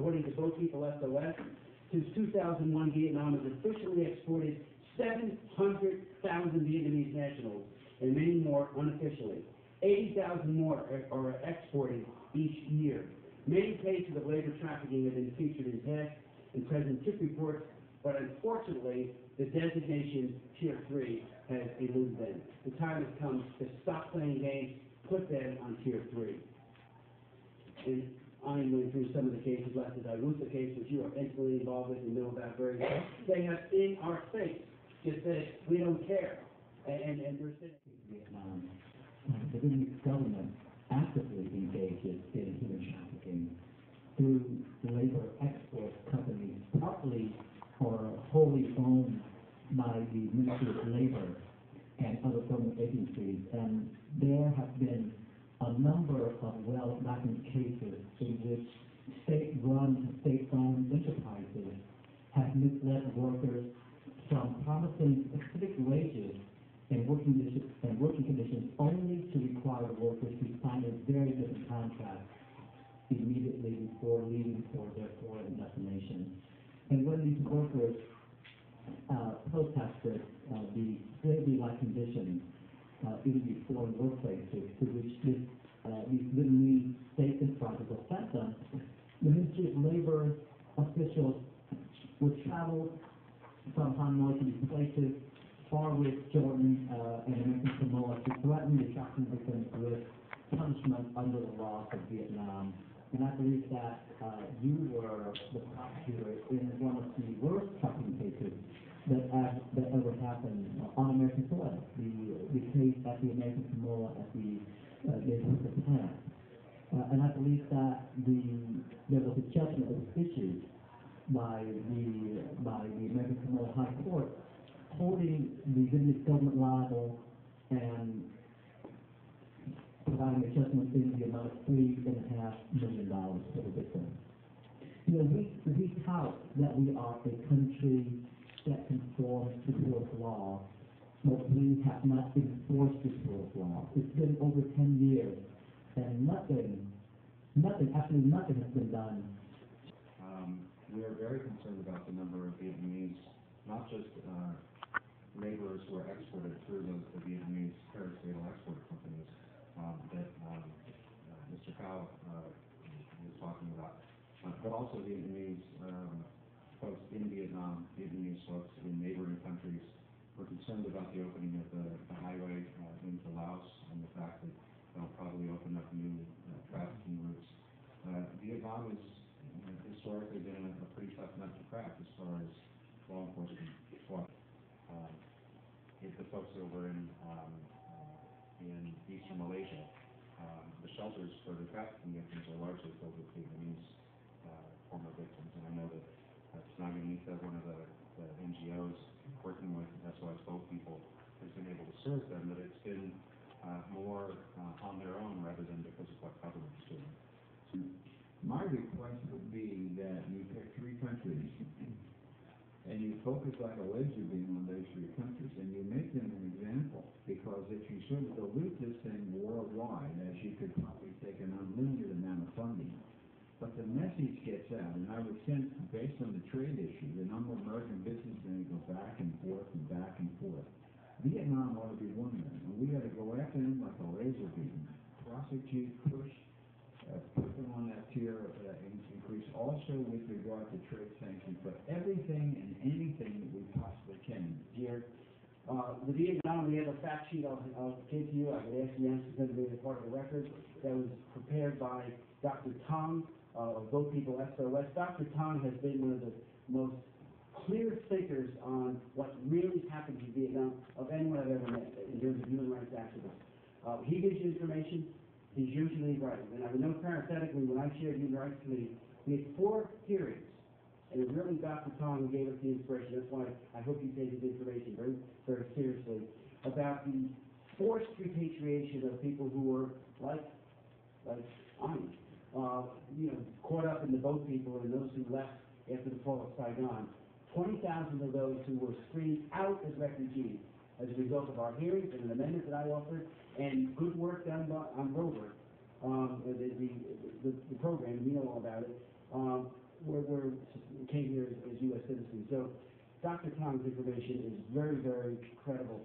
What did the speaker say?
According to Boat People SOS, since 2001, Vietnam has officially exported 700,000 Vietnamese nationals and many more unofficially. 80,000 more are exported each year. Many cases of labor trafficking have been featured in past and present tip reports, but unfortunately, the designation Tier 3 has eluded them. The time has come to stop playing games, put them on Tier 3. And I went through some of the cases, like the Dagusa case, which you are intimately involved with and know about very well. They have in our face just said, we don't care. And they're sitting in Vietnam. The Vietnamese government actively engages in human trafficking through labor export companies, partly or wholly owned by the Ministry of Labor and other government agencies. And there have been a number of well-documented cases in which state-run and state-owned enterprises have misled workers from promising specific wages and working conditions only to require the workers to sign a very different contract immediately before leaving for their foreign destination. And when these workers protested the slavery-like conditions in the foreign workplaces to which these Vietnamese state enterprises have sent them, the Ministry of Labor officials would travel from Hanoi to these places, far with Jordan and American Samoa, to threaten the trafficking victims with punishment under the laws of Vietnam. And I believe that you were the prosecutor in one of the worst trafficking cases that ever happened on American soil, the case at the American Samoa at the Dagusa plant. And I believe that there was a judgment that was issued by the American Samoa High Court holding the Vietnamese government liable and providing a judgment in the amount of $3.5 million for the victim. You know, we tout that we are a country that conforms to the rule of law, but we have not enforced this rule of law. It's been over 10 years, and absolutely nothing has been done. We are very concerned about the number of Vietnamese, not just laborers who are exported through the Vietnamese parastate export companies that Mr. Cao was talking about, but also Vietnamese folks in Vietnam, Vietnamese folks in neighboring countries. We're concerned about the opening of the highway into Laos and the fact that they'll probably open up new trafficking routes. Vietnam has historically been a pretty tough nut to crack as far as law enforcement. The folks over in eastern Malaysia, the shelters for the trafficking victims are largely filled with Vietnamese former victims. And I know that Vietnamese, one of the NGOs working with SOS Boat People, has been able to serve them, but it's been more on their own rather than because of what government's doing. My request would be that you pick 3 countries and you focus like a laser beam on those 3 countries and you make them an example, because if you sort of dilute this thing worldwide, as you could probably take an unlimited amount of funding, but the message gets out, and I would sense, based on the trade issue, the number of American businessmen go back and forth and back and forth. Vietnam ought to be one of them, and we got to go after them like a laser beam, prosecute, push, put them on that tier increase, also with regard to trade sanctions, but everything and anything that we possibly can. Here, the Vietnam, we have a fact sheet I'll give you. I would ask you to send me as part of the record that was prepared by Dr. Tong of Boat People SOS. Dr. Tong has been one of the most clear thinkers on what really happened in Vietnam of anyone I've ever met in terms of human rights activists. He gives you information. He's usually right. And I know parenthetically, when I chaired Human Rights Committee, we had 4 hearings. And it really Dr. Tong who gave us the inspiration. That's why I hope you take his information very, very seriously, about the forced repatriation of people who were like Ani, caught up in the boat people and those who left after the fall of Saigon. 20,000 of those who were screened out as refugees as a result of our hearings and an amendment that I offered, and good work done on Rover, the program, and you know all about it. came here as U.S. citizens. So Dr. Tong's information is very, very credible.